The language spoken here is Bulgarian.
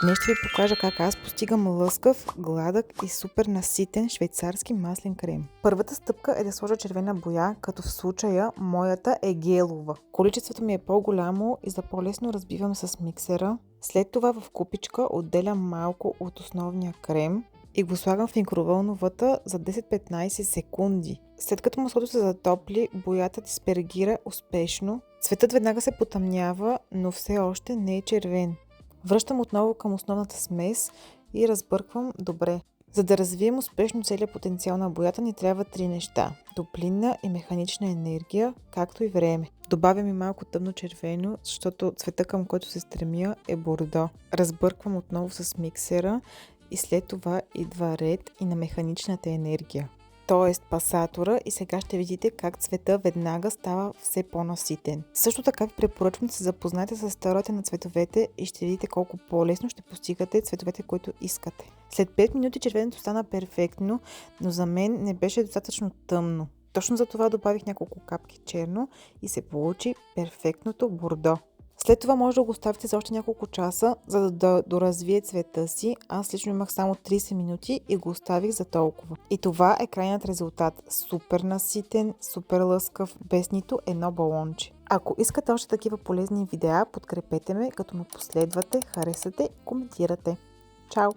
Днес ще ви покажа как аз постигам лъскав, гладък и супер наситен швейцарски маслен крем. Първата стъпка е да сложа червена боя, като в случая моята е гелова. Количеството ми е по-голямо и за по-лесно разбивам с миксера. След това в купичка отделям малко от основния крем и го слагам в микровълновата за 10-15 секунди. След като маслото се затопли, боята диспергира успешно. Цветът веднага се потъмнява, но все още не е червен. Връщам отново към основната смес и разбърквам добре. За да развием успешно целият потенциал на боята ни трябва 3 неща. Топлинна и механична енергия, както и време. Добавям и малко тъмно червено, защото цвета, към който се стремя, е бордо. Разбърквам отново с миксера и след това идва ред и на механичната енергия, т.е. пасатора, и сега ще видите как цвета веднага става все по-наситен. Също така ви препоръчвам да се запознаете с теорията на цветовете и ще видите колко по-лесно ще постигате цветовете, които искате. След 5 минути червеното стана перфектно, но за мен не беше достатъчно тъмно. Точно за това добавих няколко капки черно и се получи перфектното бордо. След това може да го оставите за още няколко часа, за да доразвие цвета си. Аз лично имах само 30 минути и го оставих за толкова. И това е крайният резултат. Супер наситен, супер лъскав, без нито едно балонче. Ако искате още такива полезни видеа, подкрепете ме, като ме последвате, харесате и коментирате. Чао!